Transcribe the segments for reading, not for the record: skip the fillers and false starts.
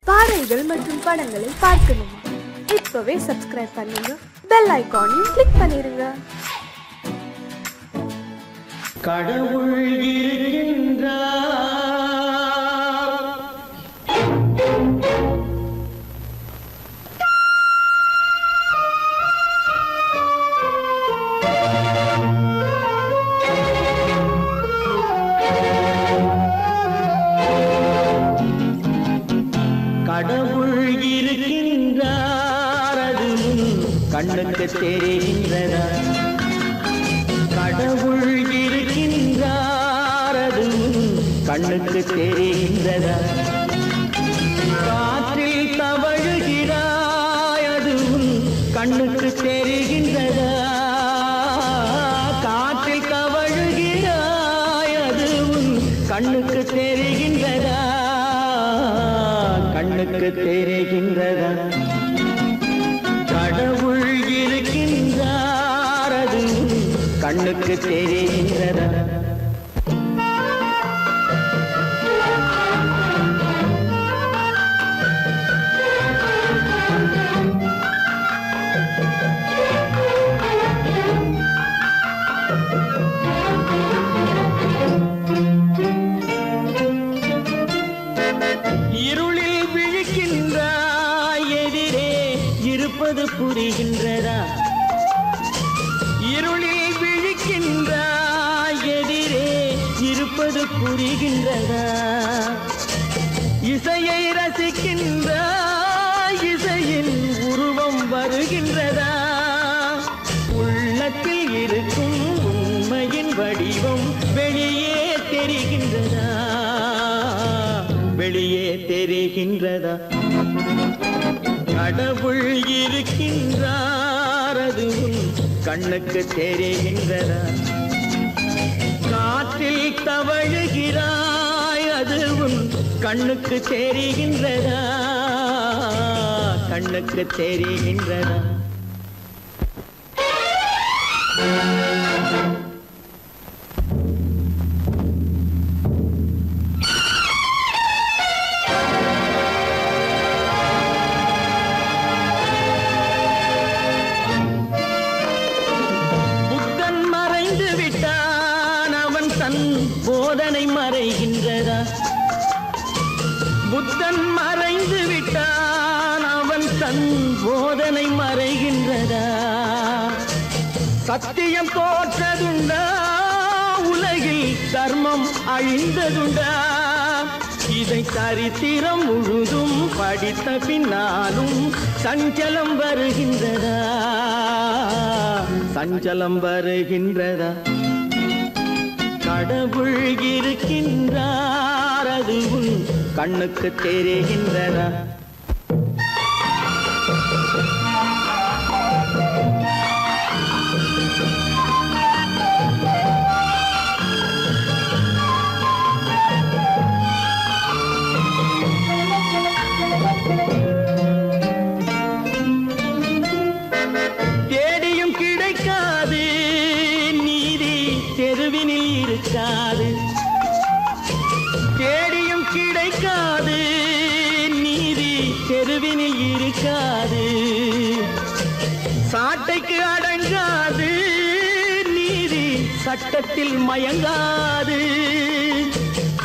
பாடல்கள் மற்றும் படங்களை பார்க்கணுமா? இப்பவே சப்ஸ்கிரைப் பண்ணுங்க, பெல் ஐகானையும் கிளிக் பண்ணிருங்க. கடவுள் இருக்கின்றார். கடவுள் இருக்கின்றார், அது கண்ணுக்கு தெரிகின்றதா? கடவுள் இருக்கின்றார், அது கண்ணுக்கு தெரிகின்றதா? காற்றில் தவழுகிறாய், அது கண்ணுக்கு தெரிகின்றதா? காற்றில் தவழுகிறாய், அது கண்ணுக்கு தெரிகின்றதா? கண்ணுக்கு தெரிகின்றதா? கடவுள் இருக்கின்றார், அது கண்ணுக்கு தெரிகின்றதா? இருளில் விழிக்கின்றாய், எதிரே இருப்பது புரிகின்றதா? இருளில் விழிக்கின்றாய், எதிரே இருப்பது புரிகின்றதா? இசையை ரசிக்கின்றாய், இசையின் உருவம் வருகின்றதா? உள்ளத்தில் இருக்கும் உண்மையின் வடிவம் வெளியே தெரிகின்றதா? வெளியே தெரிகின்றதா? கடவுள் இருக்கின்றார், அது கண்ணுக்கு தெரிகின்றதா? காற்றில் தவழுகிறாய், அது கண்ணுக்கு தெரிகின்றதா? கண்ணுக்கு தெரிகின்றதா? போதனை மறைகின்றதா? புத்தன் மறைந்து விட்டான், அவன் தன் போதனை மறைகின்றதா? சத்தியம் தோற்றதுண்டா? உலகில் தர்மம் அழிந்ததுண்டா? இதை சரித்திரம் முழுதும் படித்த பின்னாலும் சஞ்சலம் வருகின்றதா? சஞ்சலம் வருகின்றதா? கடவுள் இருக்கின்றார், அது கண்ணுக்கு தெரிகின்றதா? தேடியும் கிடைக்காது நீதி, தெருவினில் இருக்காது. தேடியும் கிடைக்காது நீதி, தெருவினில் இருக்காது. சாட்டைக்கு அடங்காது நீதி, சட்டத்தில் மயங்காது.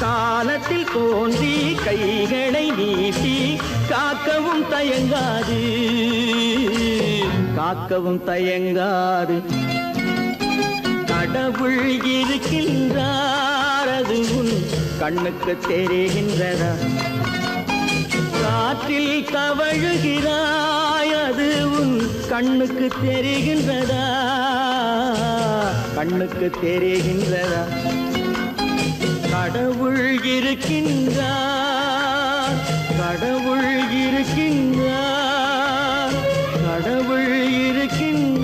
காலத்தில் தோன்றி கைகளை நீட்டி காக்கவும் தயங்காது. காக்கவும் தயங்காது. கடவுள் இருக்கின்றார், அது கண்ணுக்கு தெரிகின்றதா? காற்றில் தவழுகிறாய், அது கண்ணுக்கு தெரிகின்றதா? கண்ணுக்கு தெரிகின்றதா? கடவுள் இருக்கின்றார், கடவுள் இருக்கின்றார், கடவுள் இருக்கின்றார்.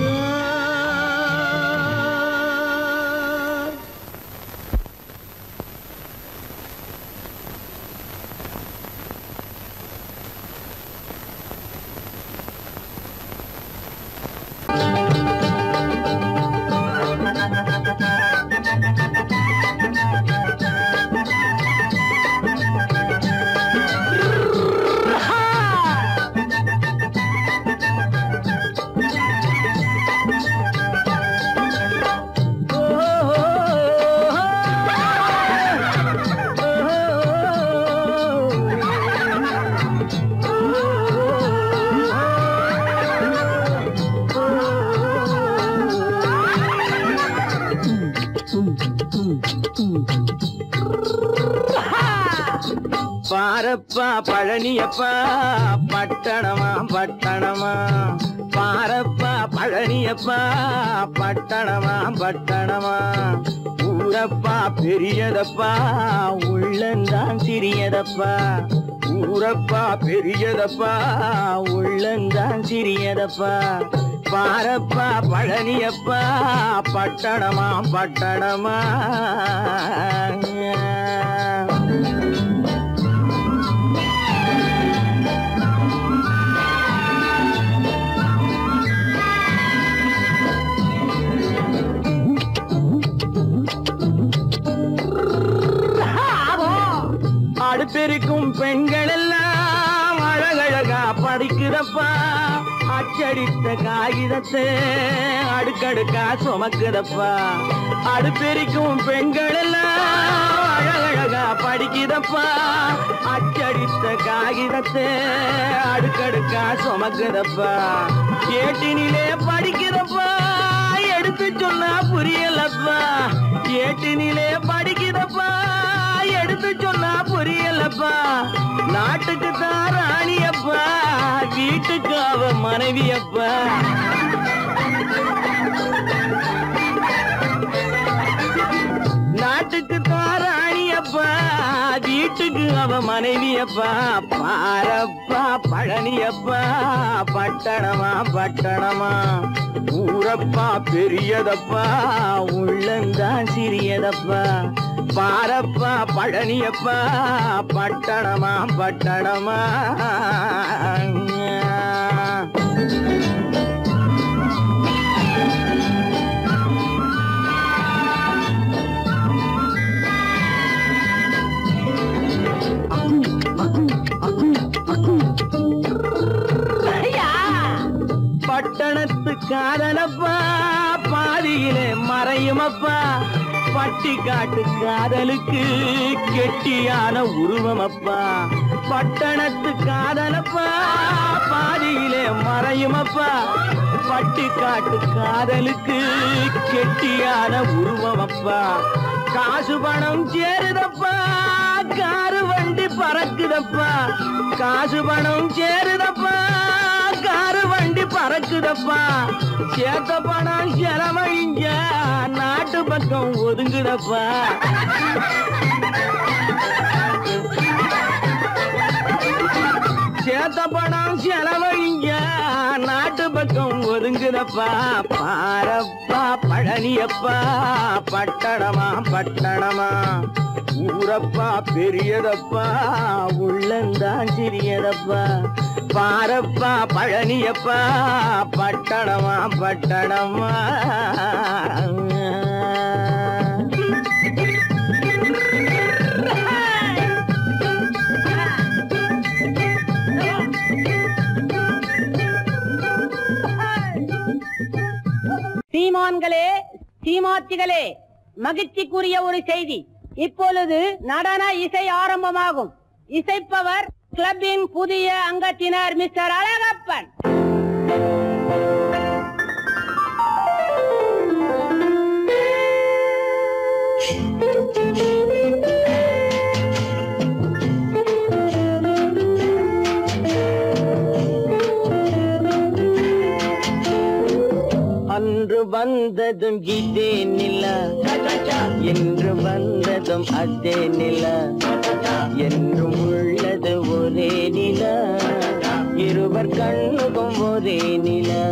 பாரப்பா பழனியப்பா பட்டணமா பட்டணமா பாரப்பா பழனியப்பா பட்டணமா பட்டணமா ஊரப்பா பெரியதப்பா உள்ளந்தான் சிறியதப்பா ஊரப்பா பெரியதப்பா உள்ளந்தான் சிறியதப்பா பாரப்பா பழனியப்பா பட்டணமா பட்டணமா அடுப்பெருக்கும் பெண்கள் எல்லாம் அழகழகா படிக்கிறப்பா அச்சடித்த காகிதத்தை அடுக்கடுக்கா சுமக்குதப்பா அடுப்பெருக்கும் பெண்கள் எல்லாம் அழகழகா படிக்கிறப்பா அச்சடித்த காகிதத்தை அடுக்கடுக்கா சுமக்குதப்பா ஏட்டினிலே படிக்கிறப்பா எடுத்து சொன்னா புரியலப்பா ஏட்டினிலே படிக்கிறப்பா எடுத்து சொன்னா புரியலப்பா நாட்டுக்கு தான் ராணியப்பா வீட்டுக்கு அவ மனைவியப்பா நாட்டுக்கு தான் ராணியப்பா வீட்டுக்கு அவ மனைவியப்பா பாரப்பா பழனியப்பா பட்டணமா பட்டணமா ஊரப்பா பெரியதப்பா உள்ளந்தான் சிறியதப்பா பாரப்பா பழனியப்பா பட்டணமா பட்டணமா பட்டணத்து காதலப்பா பாதியிலே மறையுமப்பா பட்டி காட்டு காதலுக்கு கெட்டியான உருவமப்பா பட்டணத்து காதலப்பா பாதியிலே மறையுமப்பா பட்டி காட்டு காதலுக்கு கெட்டியான உருவமப்பா காசு பணம் சேருதப்பா காரு வண்டி பறக்குதப்பா காசு பணம் சேருதப்பா காரு வண்டி பறக்குதப்பா சேத்த பணம் செலவழிஞ்ச நாட்டு பக்கம் ஒதுங்குதப்பா சேத்த பணம் செலவழிஞ்ச நாட்டு பக்கம் ஒதுங்குதப்பா பாரப்பா பழனியப்பா பட்டணமா பட்டணமா ஊரப்பா பெரியதப்பா உள்ளந்தான் சிறியதப்பா பாரப்பா பழனியப்பா பட்டணமா பட்டணமா சீமான்களே சீமாத்திகளே மகிழ்ச்சிக்குரிய ஒரு செய்தி இப்பொழுது நடன இசை ஆரம்பமாகும் இசைப்பவர் கிளப்பின் புதிய அங்கத்தினர் மிஸ்டர் அழகப்பன் அன்று வந்ததும் இதே நிலா என்று வந்ததும் அதே நிலா என்றும் உள்ளது ஒரே நிலா இருவர் கண்ணுக்கும் ஒரே நிலா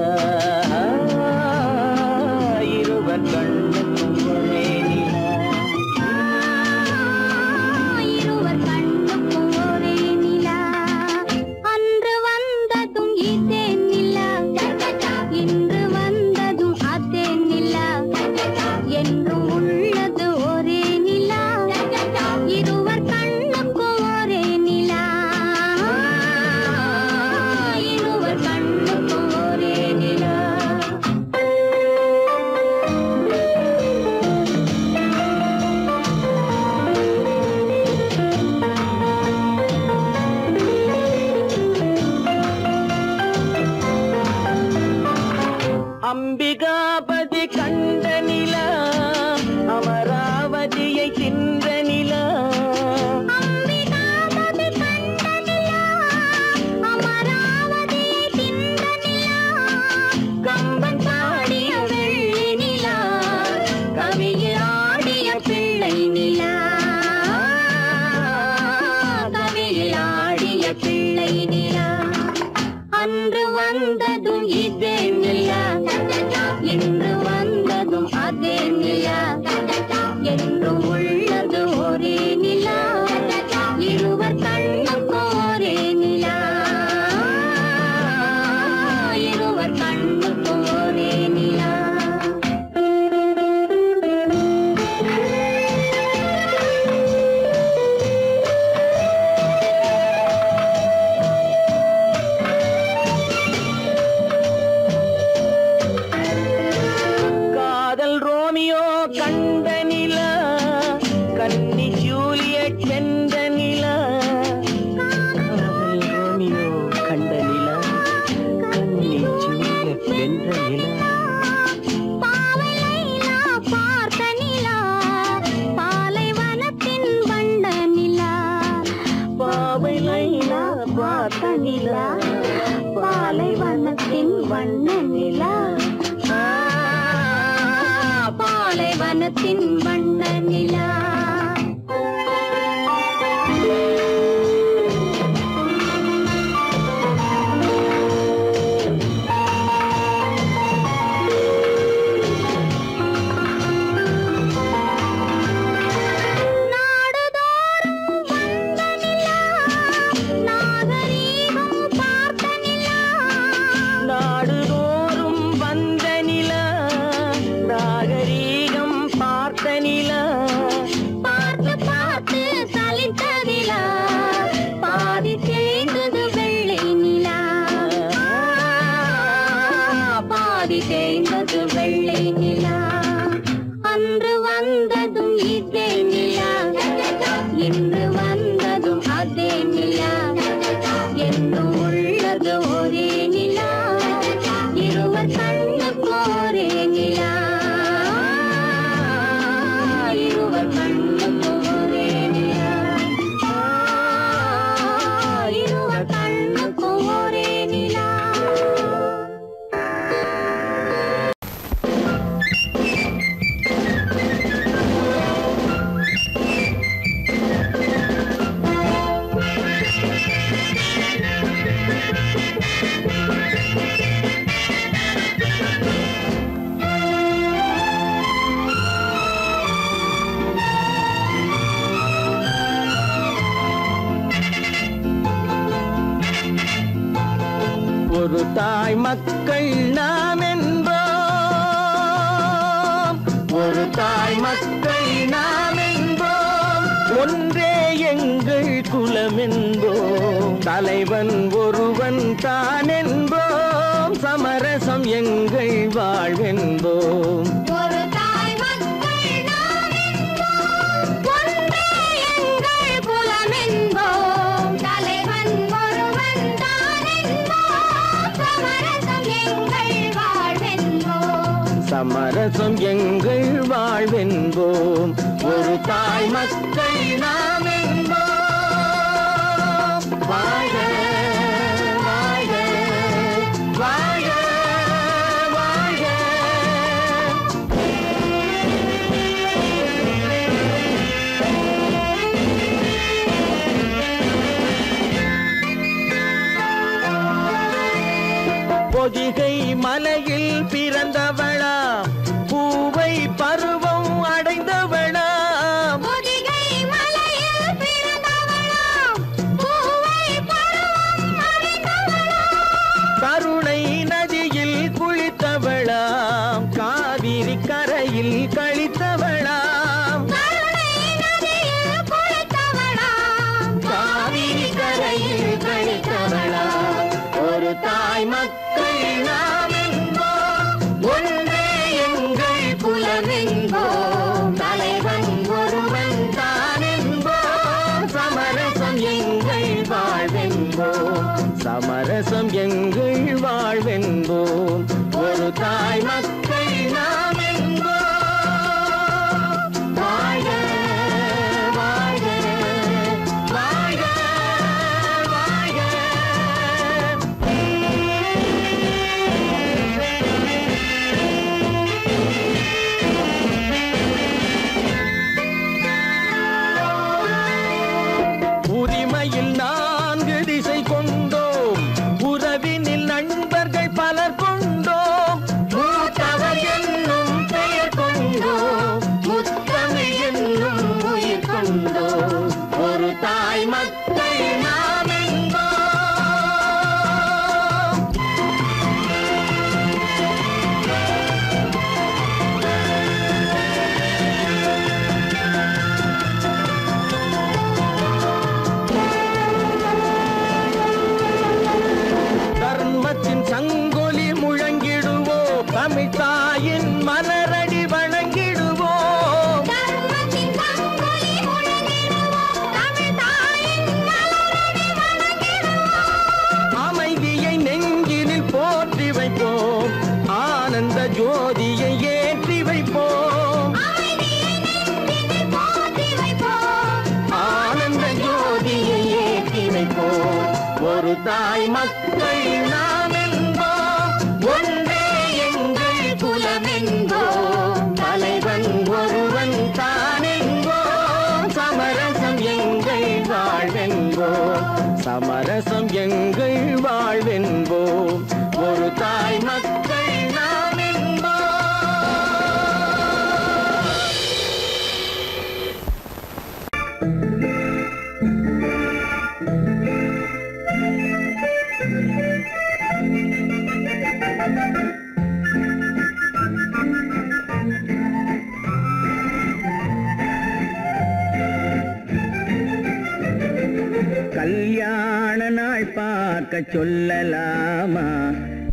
இருவர் கண்ணுக்கும் ஒரே நிலா இருவர் கண்ணுக்கும் ஒரே நிலா அன்று வந்ததும் இதே நிலா இன்று வந்ததும் அதே நிலா என்றும் உள்ளது ஒரே நிலா இருவர் கண்ணுக்கும் ஒரே நிலா இருவர் கண்ணுக்கும் ஒரே நிலா வந்ததும் இதே நிலா இன்று வந்ததும் அதே நிலா என்றும் உள்ளது ஒரே நிலா இருவர் கண்ணுக்கும் ஒரே நிலா இருவர் கண்ணுக்கும் ஒரே நிலா காதல் ரோமியோ கண்ட நிலா கன்னி ஜூலியட் சென்ற நிலா காதல் ரோமியோ கண்ட நிலா கன்னி ஜூலியட் வென்ற நிலா பாவை லைலா பார்த்த நிலா பாலைவனத்தின் வண்ண நிலா பாவை லைலா பார்த்த நிலா பாலைவனத்தின் வண்ண நிலா பாலைவனத்தின் வண்ண நிலா நாடுதோறும் வந்த நிலா நாகரீகம் பார்த்த நிலா பார்த்து பார்த்து சலித்ததிலா பாதி தேய்ந்தது வெள்ளை நிலா பாதி தேய்ந்தது வெள்ளை நிலா அன்று வந்ததும் இதே நிலா இன்று வந்ததும் அதே நிலா என்றும் உள்ளது ஒரே நிலா இருவர் கண்ணுக்கு ஒரே நிலா இருவர் கண்ணுக்கு ஒரே நிலா இருவர் கண்ணுக்கு ஒரே நிலா ஒரு தாய் மக்கள் நாம் என்போம் ஒரு தாய் மக்கள் நாம் என்போம் ஒன்றே எங்கள் குலம் என்போம் தலைவன் ஒருவன் தான் என்போம் சமரசம் எங்கள் வாழ்வென்போம் ஒரு தாய் மக்கள் நாம் என்போம் ஒன்றே எங்கள் குலம் என்போம் தலைவன் ஒருவன் தான் என்போம் சமரசம் எங்கள் வாழ்வென்போம் சமரசம் எங்கள் வாழ்வென்போம் ஒரு தாய் மக்கள் நாம் என்போம் வாழ்க வாழ்க வாழ்க வாழ்க பொதிகை மலையில் பிறந்தவளா பூவை பருவம் அடைந்தவளா பொதிகை மலையில் பிறந்தவளாம் பூவை பருவம் அடைந்தவளாம் கருணை நதியில் குளித்தவளாம் காவிரி கரையில் கழித்தவளாம் கருணை நதியில் குளித்தவளாம் காவிரி கரையில் கழித்தவளாம் ஒரு தாய் மக்கள் நாம் என்போம் ஒன்றே எங்கள் தாய் மக்கள் நாம் என்போம், ஒன்றே எங்கள் குலம் என்போம், தலைவன் ஒருவன் தான் என்போம், சமரசம் எங்கள் வாழ்வென்போம், சமரசம் எங்கள் வாழ்வென்போம், ஒரு தாய் மக்கள் நாம் என்போம். கல்யாண நாள் பார்க்க சொல்லலாமா,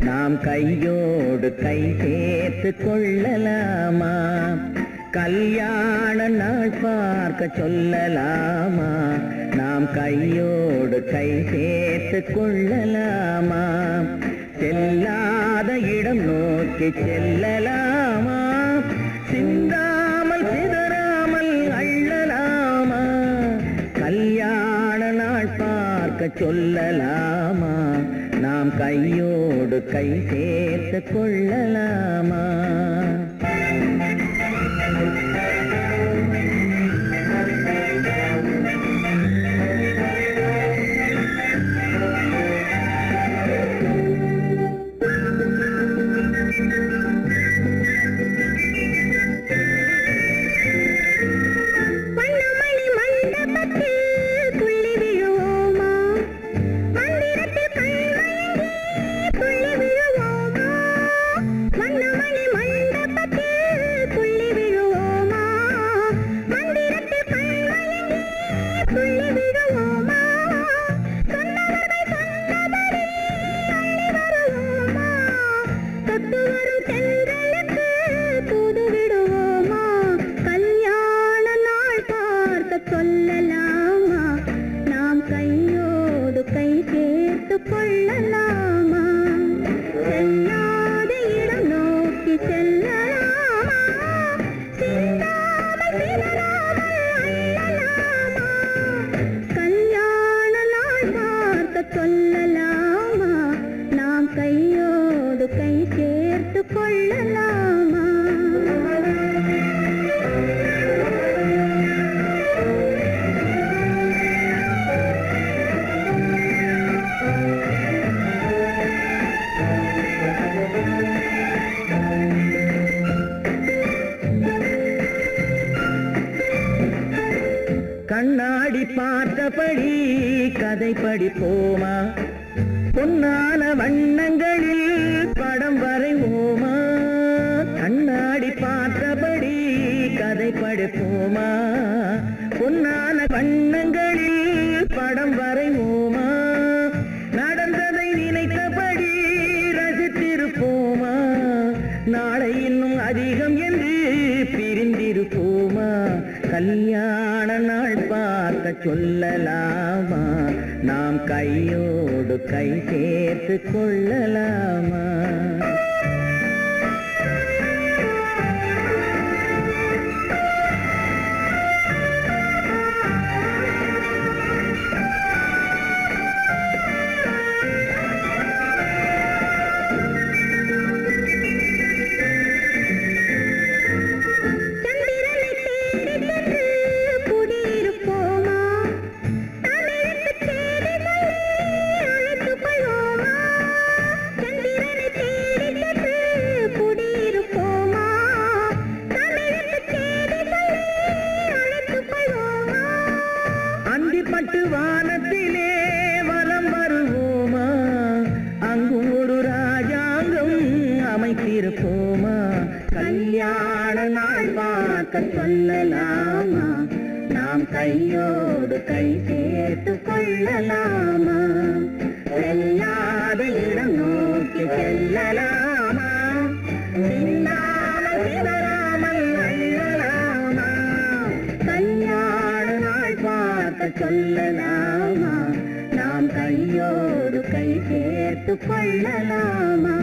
நாம் கையோடு கை சேர்த்து கொள்ளலாமா, கல்யாண நாள் பார்க்க சொல்லலாமா, நாம் கையோடு கை சேர்த்து கொள்ளலாமா, செல்லாத இடம் நோக்கி செல்லலாமா, சிந்தாமல் சிதறாமல் அள்ளலாமா, கல்யாண நாள் பார்க்க சொல்லலாமா, நாம் கையோடு கை சேர்த்து கொள்ளலாமா. கண்ணாடி பார்த்தபடி கதை படிப்போமா, பொன்னான வண்ணங்களில் படம் வரைவோமா, கண்ணாடி பார்த்தபடி கதை படிப்போமா, பொன்னான வண்ணங்களில் படம் வரைவோமா, நடந்ததை நினைத்தபடி ரசித்திருப்போமா, நாளை இன்னும் அதிகம் என்று பிரிந்திருப்போமா, கல்யாண நாள் பார்க்க சொல்லலாமா, நாம் கையோடு கை சேர்த்து கொள்ளலாமா. வானத்திலே வலம் வருவோமா, அங்கு ஒரு ராஜாங்கம் அமைத்திருப்போமா, கல்யாண நாள் பார்க்க சொல்லலாமா, நாம் கையோடு கை சேர்த்து கொள்ளலாமா, செல்லாத இடம் நோக்கி செல்லலாமா, சிந்தாமல் சிதறாமல் அள்ளலாமா, கல்யாண நாள் பார்க்க சொல்லலாமா, நாம் கையோடு கை சேர்த்து கொள்ளலாமா.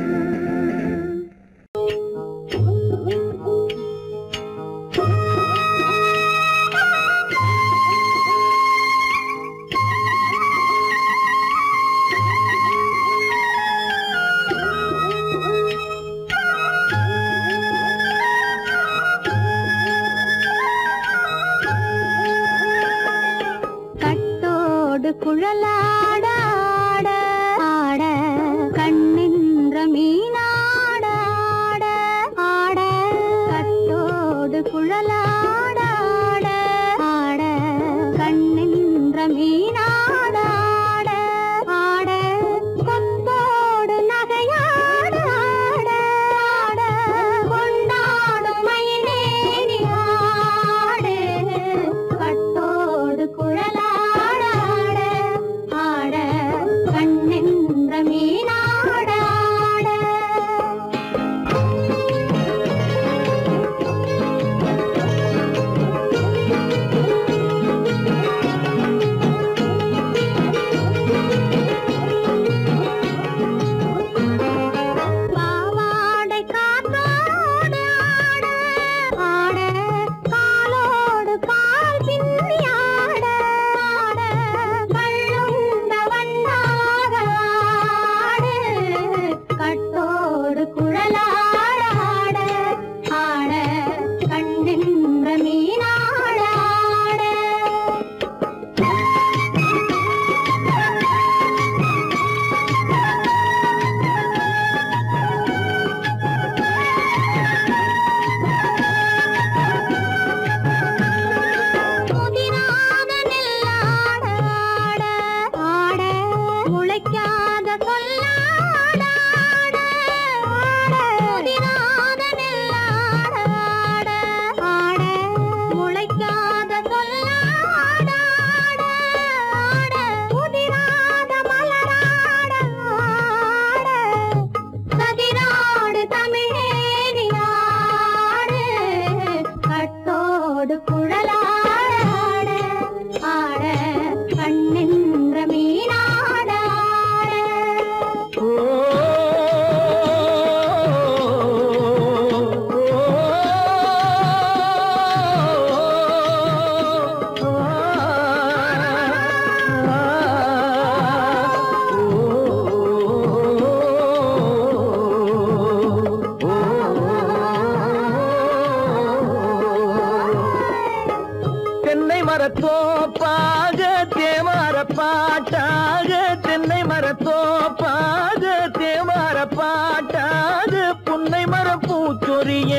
மரத்தோப்பாக தேமார பாட்டாக தென்னை மரத்தோப்பாக தேமார பாட்டாக புன்னை மரப்பூச்சொரிய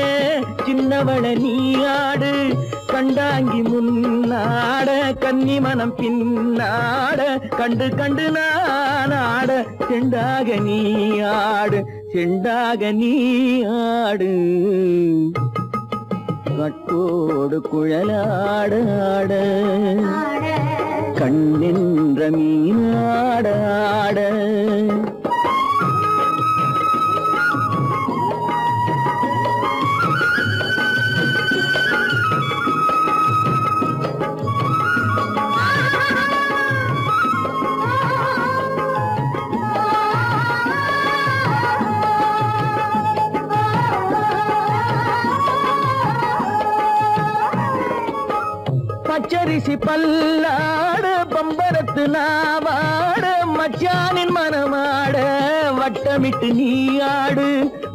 சின்னவள நீயாடு கண்டாங்கி முன்னாட கன்னி மனம் பின்னாட கண்டு கண்டு நானாட செண்டாக நீயாடு செண்டாக நீயாடு கட்டோடு குழலாடாட கண்ணின்ற மீனாடாட பச்சரிசி பல்லாட பம்பரத்து நாவாட மச்சானின் மனமாட வட்டமிட்டு நீயாடு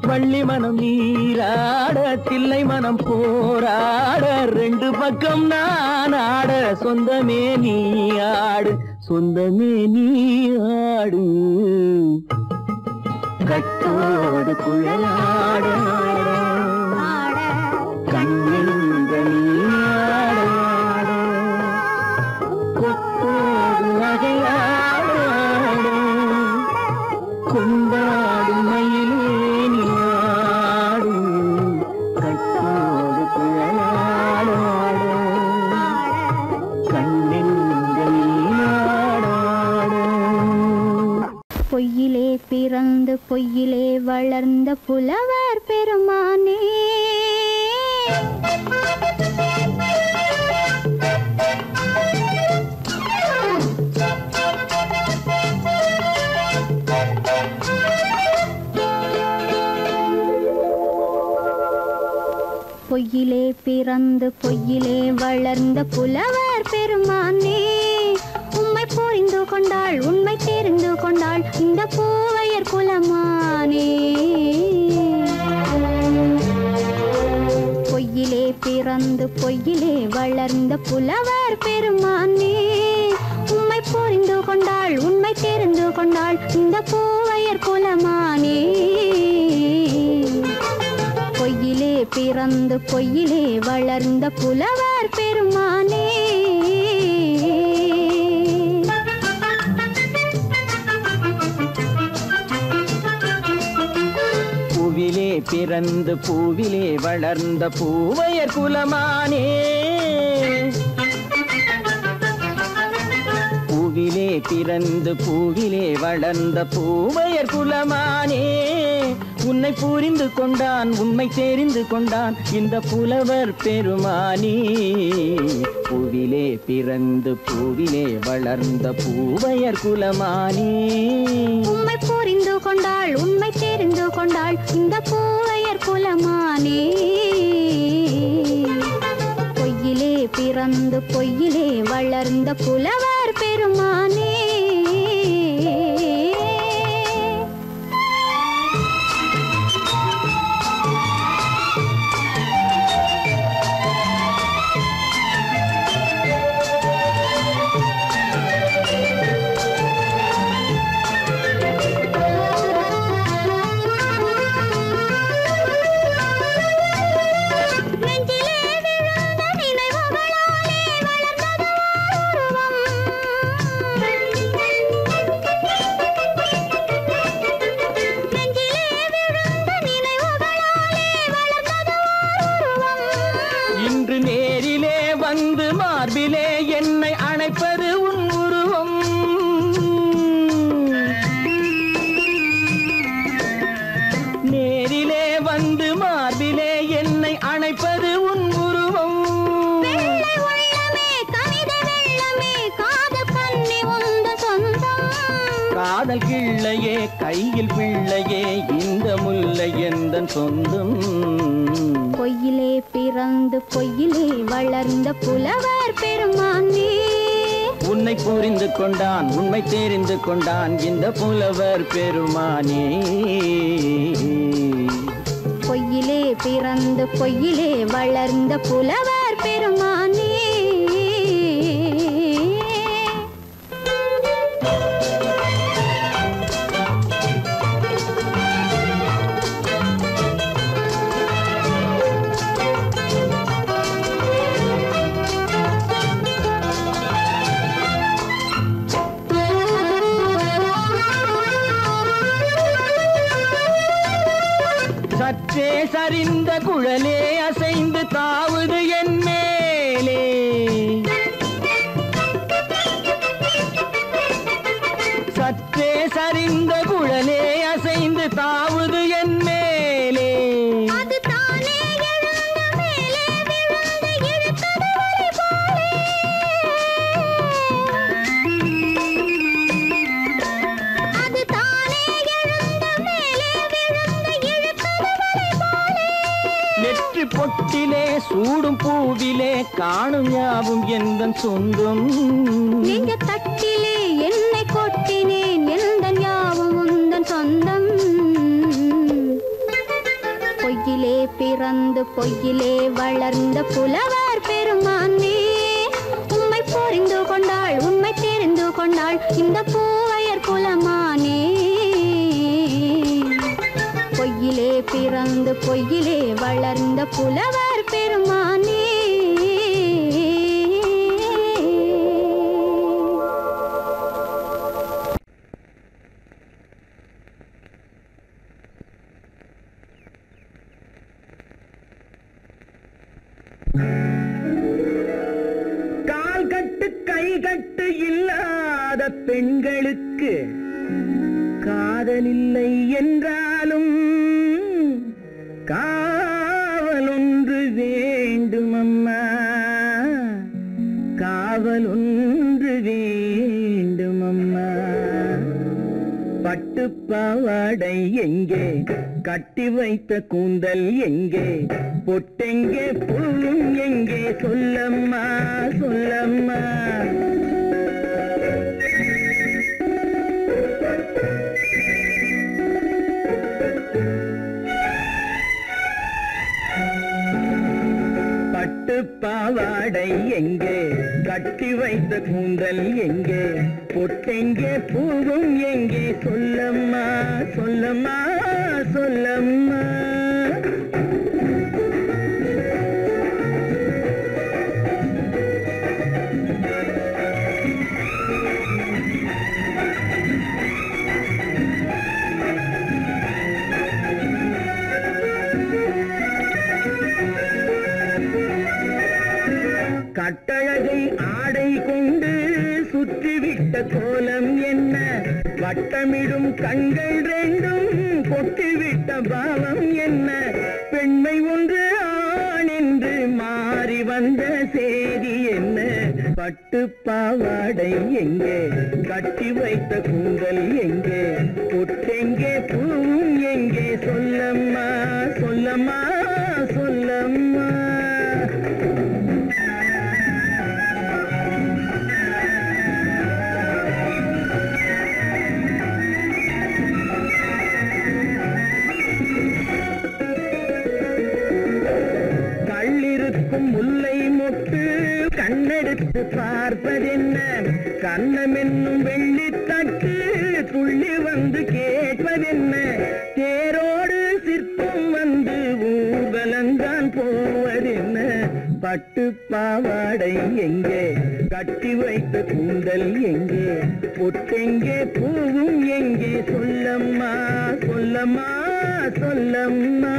வள்ளி மனம் நீராட தில்லை மனம் போராட ரெண்டு பக்கம் நானாட சொந்தமே நீயாடு சொந்தமே நீயாடு கட்டோடு குழலாட கண்ணின்ற நீயாட கொண்டாடு மயிலேனியாடு கட்டோடு குழலாடாடு கண்ணெங்கள் நீராடாடு பொய்யிலே பிறந்து பொய்யிலே வளர்ந்த புலவர் பெருமானே பொய்யிலே பிறந்து பொய்யிலே வளர்ந்த புலவர் பெருமானே உம்மை புரிந்து கொண்டாள் உண்மை தெரிந்து கொண்டாள் இந்த பூவையர் குலமானே பொய்யிலே பிறந்து பொய்யிலே வளர்ந்த புலவர் பெருமானே உம்மை புரிந்து கொண்டாள் உண்மை தெரிந்து கொண்டாள் இந்த பூவையர் குலமானே பொய்யிலே பிறந்து பொய்யிலே வளர்ந்த புலவர் பெருமானே பூவிலே பிறந்து பூவிலே வளர்ந்த பூவையர் குலமானே பூவிலே பிறந்து பூவிலே வளர்ந்த பூவையர் குலமானே உன்னை புரிந்து கொண்டான் உண்மை தெரிந்து கொண்டான் இந்த புலவர் பெருமானே பூவிலே பிறந்து பூவிலே வளர்ந்த பூவையர் குலமானே உம்மை புரிந்து கொண்டாள் உண்மை தெரிந்து கொண்டாள் இந்த பூவையர் குலமானே பொய்யிலே பிறந்து பொய்யிலே வளர்ந்த புலவர் பெருமானே நெஞ்சிலே விழுந்த நினைவுகளாலே வளர்ந்தது உருவம் காதல் கிள்ளையே கையில் பிள்ளையே இந்த முல்லை எந்தன் சொந்தம். பொய்யிலே பிறந்து பொய்யிலே வளர்ந்த புலவர் பெருமானே. உன்னை புரிந்து கொண்டான் உண்மை தெரிந்து கொண்டான் இந்த புலவர் பெருமானே. பொய்யிலே பிறந்து பொய்யிலே வளர்ந்த புலவர் பெருமானே. சற்றே சரிந்த குழலே அசைந்து தாவுது என் மேலே. சற்றே சரிந்த குழலே அசைந்து தாவுது என் மேலே. அது தானே எழுந்த மேலே விழுந்து இழுத்தது வலி போலே. அது தானே எழுந்த மேலே விழுந்து இழுத்தது வலி போலே. நெற்றி பொட்டிலே சூடும் பூவிலே காணும் யாவும் எந்தன் சொந்தம். நெஞ்ச தட்டிலே என்னை கொட்டினேன் எந்தன் யாவும் உந்தன் சொந்தம். பொய்யிலே பிறந்து பொய்யிலே வளர்ந்த புலவர் பெருமானே. உம்மை புரிந்து கொண்டாள் உண்மை தெரிந்து கொண்டாள் இந்த பூவையர் குலமானே. பொய்யிலே பிறந்து பொய்யிலே வளர்ந்த புலவர் பெருமானே. கால் கட்டு கை கட்டு இல்லாத பெண்களுக்கு காதலில்லை என்றாலும் காவல் ஒன்று வேண்டும் அம்மா. காவல் ஒன்று வேண்டும் அம்மா. பட்டு பாவாடை எங்கே கட்டி வைத்த கூந்தல் எங்கே பொட்டெங்கே புல்லும் எங்கே சொல்லம்மா சொல்லம்மா. பட்டு பாவாடை எங்கே கட்டி வைத்த கூந்தல் எங்கே பொட்டெங்கே பூவும் எங்கே சொல்லம்மா சொல்லம்மா சொல்லம்மா. கட்டழகை ஆடை கொண்டு சுற்றிவிட்ட கோலம் என்ன வட்டமிடும் கண்கள் ரெண்டும் கொட்டிவிட்ட பாவம் என்ன. பெண்மை ஒன்று ஆண் என்று மாறி வந்த செய்தி என்ன. பட்டு பாவாடை எங்கே கட்டி வைத்த கூந்தல் எங்கே பொட்டெங்கே பூவும் எங்கே சொல்லம்மா சொல்லம்மா சொல்லம்மா. முல்லை மொட்டு கண்ணெடுத்து பார்ப்பதென்ன. கண்ணம் என்னும் வெள்ளித்தட்டு துள்ளி வந்து கேட்பதென்ன. தேரோடு சிற்பம் வந்து ஊர்வலந்தான் போவதென்ன. பட்டு பாவாடை எங்கே கட்டி வைத்த கூந்தல் எங்கே பொட்டெங்கே பூவும் எங்கே சொல்லம்மா சொல்லம்மா சொல்லம்மா.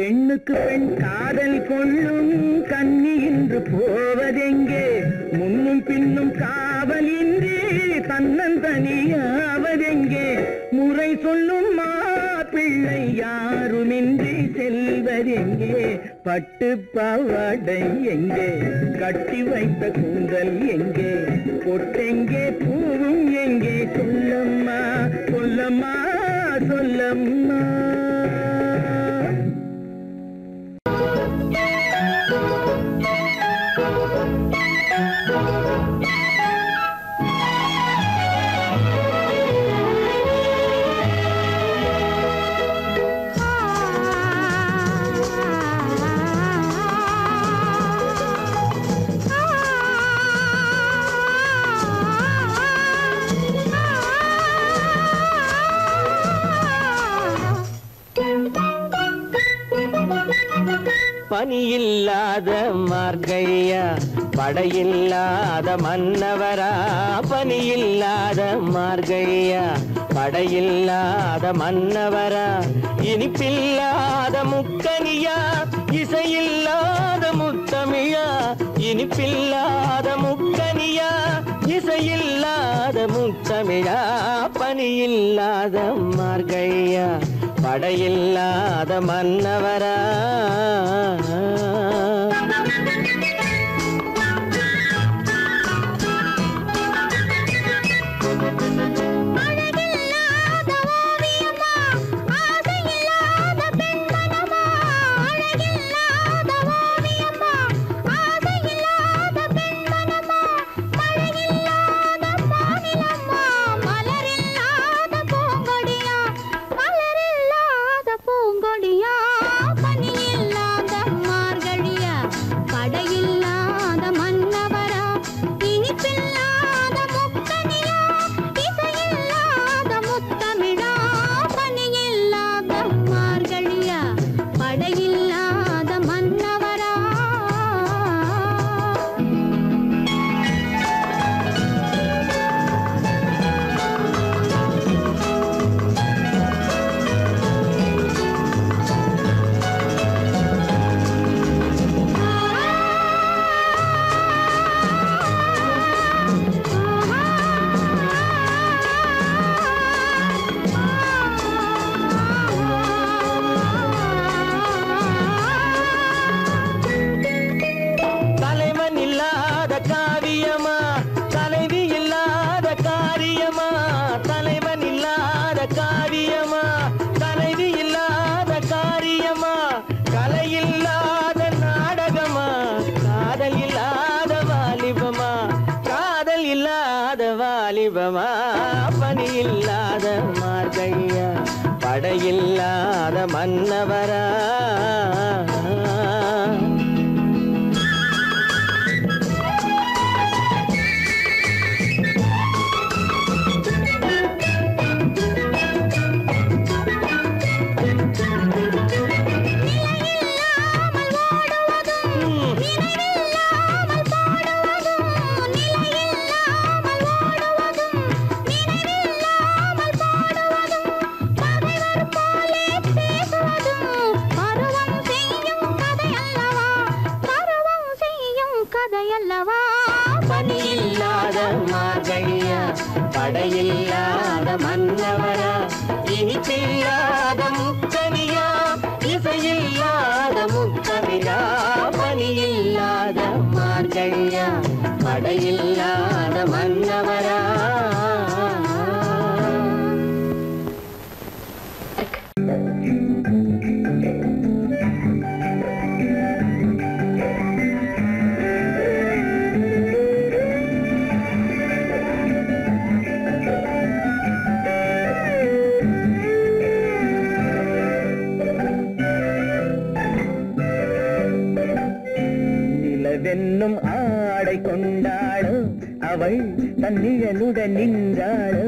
பெண்ணுக்கு பெண் காதல் கொள்ளும் கன்னி இன்று போவதெங்கே முன்னும் பின்னும் காவலின்றி தன்னந்தனியாவதெங்கே முறை சொல்லும் மாப்பிள்ளை யாருமின்றி செல்வதெங்கே பட்டு பாவாடை எங்கே கட்டி வைத்த கூந்தல் எங்கே பொட்டெங்கே பூவும் எங்கே சொல்லம்மா சொல்லம்மா சொல்லம்மா பனியில்லாத மார்கழியா படையில்லாத மன்னவரா பனியில்லாத மார்கழியா படையில்லாத மன்னவரா இனிப்பில்லாத முக்கனியா இசையில்லாத முத்தமிழா இனிப்பில்லாத முக்கனியா இசையில்லாத முத்தமிழா பனியில்லாத மார்கழியா படையில்லாத மன்னவரா பனியில்லாத மார்கழியா படையில்லாத மன்னவரா பனியில்லாத மார்கழியா படையில்லாத மன்னவரா இனிப்பில்லாத முக்கனியா இசையில்லாத முத்தமிழா பனியில்லாத மார்கழியா படையில்லாத மன்னவரா வென்னும் ஆடை கொண்டாளோ அவள் தன்னிழலுடன் நின்றாளோ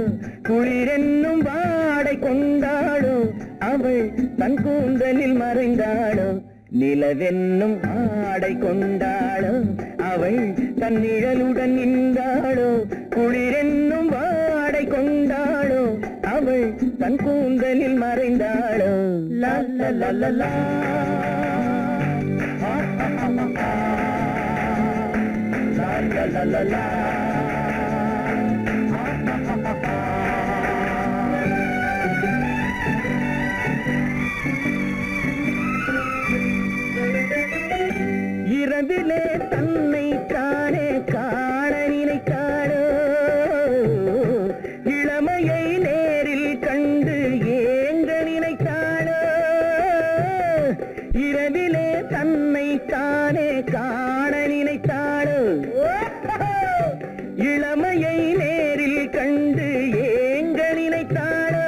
குளிரென்னும் வாடை கொண்டாளோ அவள் தன் கூந்தலில் மறைந்தாளோ நிலவென்னும் ஆடை கொண்டாளோ அவள் தன் நிழலுடன் நின்றாளோ குளிரென்னும் வாடை கொண்டாளோ அவள் தன் கூந்தலில் மறைந்தாளோ லா லா la la la. La la la la. இரவிலே தன்னை காணே காண நினைத்தாளோ இளமையை நேரில் கண்டு ஏங்க நினைத்தாளோ இரவிலே தன்னை காணே காண நினைத்தாளோ இளமையை நேரில் கண்டு ஏங்க நினைத்தாளோ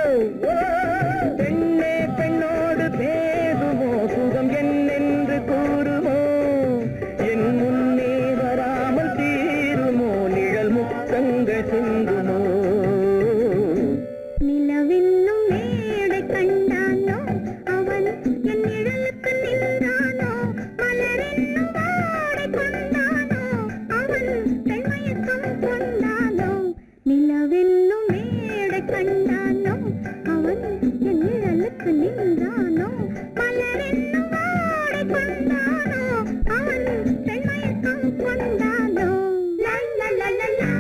பெண்ணே பெண்ணோடு பேசுமோ சுகம் என்னென்று கூறுமோ என் முன்னே வராமல் தீருமோ நிழல் முத்தங்கள் சிந்துமோ நிலவென்னும் மேடை கண்டானோ அவன் என் நிழலுக்கு நின்றானோ மலரென்னும் ஆடை கொண்டானோ அவன் பெண்மயக்கம் கொண்டானோ நிலவென்னும் மேடை கண்டானோ அவன் என் நிழலுக்கு நின்றானோ மலரென்னும் ஆடை கொண்டானோ அவன் பெண்மயக்கம் கொண்டானோ லா லா லா லா லா.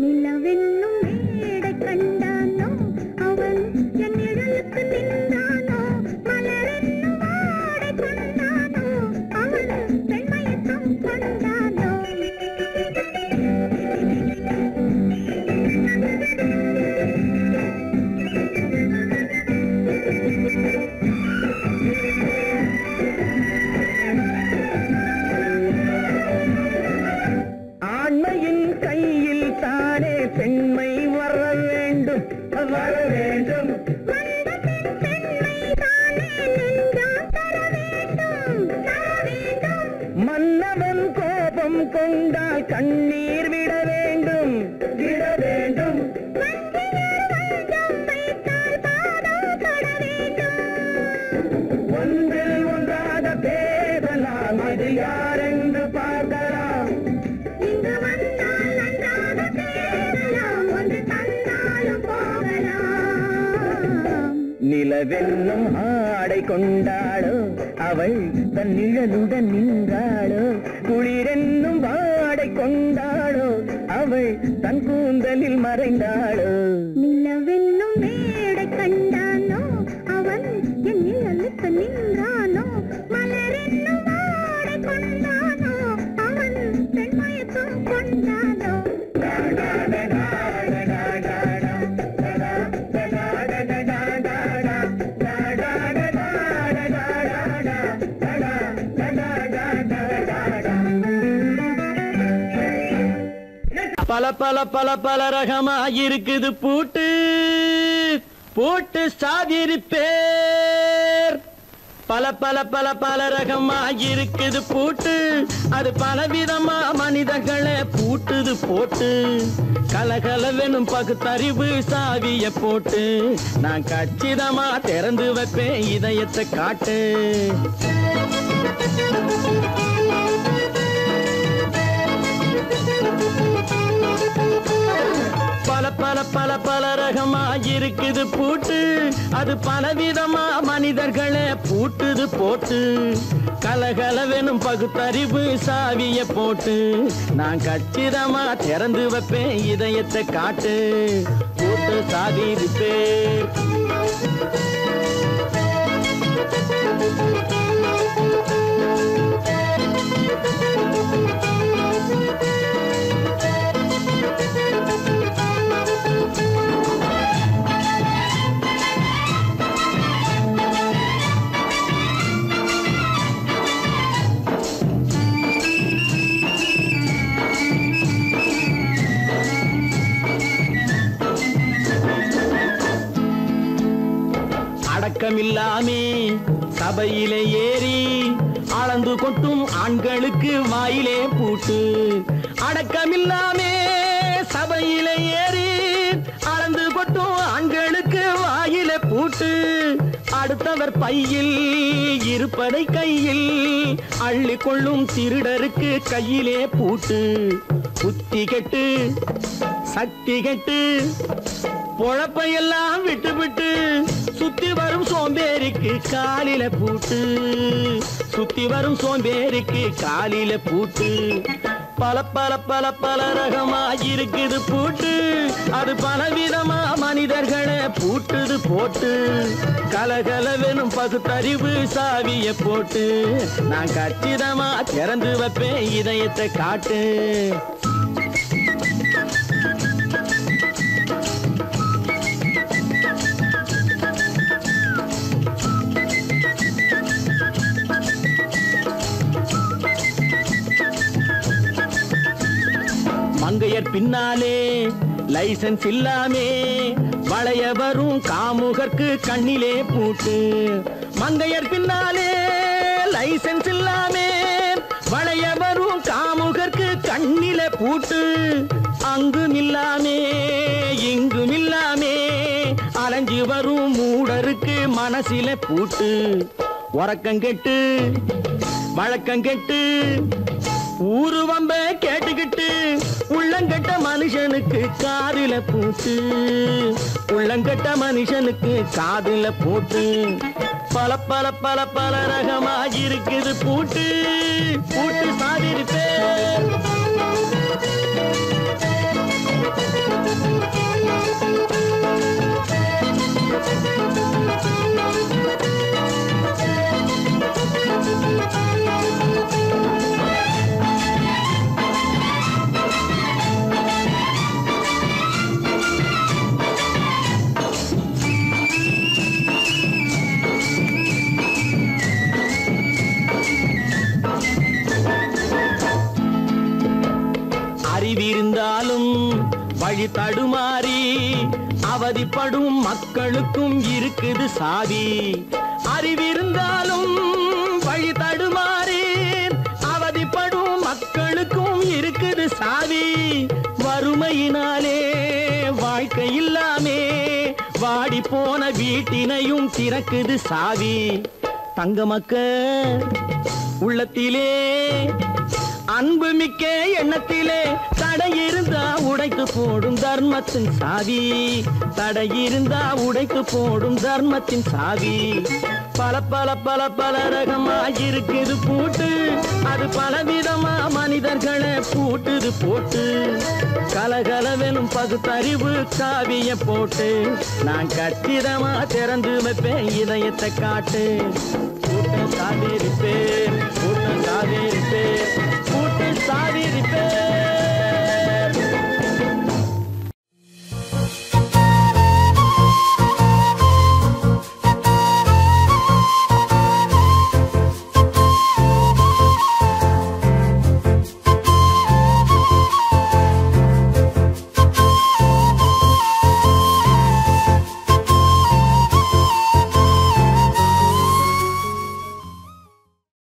நிலவென்னும் மேடை கண்டானோ அவன் என் நிழலுக்கு நின்றானோ மலரென்னும் ஆடை கொண்டானோ அவன் பெண்மயக்கம் கொண்டானோ ஆண்மையின் கையில் தானே பெண்மை வர வேண்டும் வர வேண்டும் மண்டபத்தின் பெண்மை தானே நெஞ்சால் தர வேண்டும் தர வேண்டும் மன்னவன் கோபம் கொண்டால் கண்ணீர் விட வேண்டும் விட வேண்டும் வஞ்சியர் வஞ்சம் வைத்தால் பாதம் தொட வேண்டும் ஒன்றில் ஒன்றாக பேசலாம் அது யாரென்று பார்க்கலாம் இங்கு வந்தால் நன்றாக பேசலாம் ஒன்று தந்தாலும் போகலாம் நிலவென்னும் ஆடை கொண்டாளோ அவள் தன் நிழலுடன் நின்றாளோ குளிரென்னும் வாடை கொண்டாளோ அவள் தன் கூந்தலில் மறைந்தாளோ நிலவென்னும் மேடை கண்டானோ அவன் என் நிழலுக்கு நின்றானோ மலரென்னும் ஆடை கொண்டானோ அவன் பெண்மயக்கம் கொண்டானோ பல பல பல பல ரகமா இருக்குது பூட்டு பூட்டு சாதிரி பேர் பல பல பல பல ரகமா இருக்குது பூட்டு அது பலவிதமா மனிதர்களை பூட்டுது போட்டு கலகலவெனும் பகுத்தறிவு சாவிய போட்டு நான் கச்சிதமா திறந்து வைப்பேன் இதயத்தை காட்டு பல பல பல பல ரகமா இருக்குது பூட்டு, அது பலவிதமா மனிதர்களை பூட்டுது போட்டு. கலகலவெனும் பகுத்தறிவு சாவிய போட்டு, நான் கச்சிதமா திறந்து வைப்பேன் இதயத்தை காட்டு. பூட்டு சாவி ரிப்பேர். அடக்கமில்லாமே சபையிலே ஏறி அளந்து கொட்டும் ஆண்களுக்கு வாயிலே பூட்டு. அடக்கமில்லாமே சபையிலே ஏறி அளந்து கொட்டும் ஆண்களுக்கு வாயிலே பூட்டு. அடுத்தவர் பையில் இருப்பதை கையில் அள்ளி கொள்ளும் திருடருக்கு கையிலே பூட்டு. புத்தி கெட்டு சக்தி கெட்டு பொழப்பையெல்லாம் விட்டு விட்டு சுத்தி வரும் சோம்பேறிக்கு காலில பூட்டு. சுத்தி வரும் சோம்பேறிக்கு காலில பூட்டு. பல பல பல பல ரகமா இருக்குது பூட்டு, அது பலவிதமா மனிதர்களை பூட்டுது போட்டு. கலகலவெனும் பகுத்தறிவு சாவிய போட்டு, நான் கச்சிதமா திறந்து வைப்பேன் இதயத்தை காட்டு. மங்கையர் பின்னாலே லைசன்ஸ் இல்லாமே வளைய வரும் காமுகர்க்கு கண்ணிலே பூட்டு. மங்கையர் பின்னாலே லைசன்ஸ் இல்லாமே வளைய வரும் காமுகர்க்கு கண்ணிலே பூட்டு. அங்கும் இல்லாமே இங்கும் இல்லாமே அலைஞ்சு வரும் மூடருக்கு மனசிலே பூட்டு. உறக்கங்கெட்டு வழக்கங்கெட்டு ஊரு வம்ப கேட்டுக்கிட்டு உள்ளங்கட்ட மனுஷனுக்கு காதில பூட்டு. உள்ளங்கட்ட மனுஷனுக்கு காதில பூட்டு. பல பல பல பல ரகமா இருக்குது பூட்டு. பூட்டு சாதிருப்பேன். அறிவிருந்தாலும் வழி தடுமாறி அவதிப்படும் மக்களுக்கும் இருக்குது சாவி. அறிவிருந்தாலும் வழி தடுமாறி அவதிப்படும் மக்களுக்கும் இருக்குது சாவி. வறுமையினாலே வாழ்க்கை இல்லாமே வாடி போன வீட்டினையும் திறக்குது சாவி. தங்க மக்க உள்ளத்திலே அன்பு மிக்க எண்ணத்திலே தடை இருந்தா உடைத்து போடும் தர்மத்தின் சாவி. தடை இருந்தா உடைத்து போடும் தர்மத்தின் சாவி. பல பல பல பல ரகமா இருக்குது பூட்டு, அது பலவிதமா மனிதர்களை பூட்டுது போட்டு. கலகலவெனும் பகுத்தறிவு சாவிய போட்டு, நான் கச்சிதமா திறந்து வைப்பேன் இதயத்தை காட்டு. பூட்டு சாவி ரிப்பேர், பூட்டு சாவி ரிப்பேர், பூட்டு சாவி ரிப்பேர்.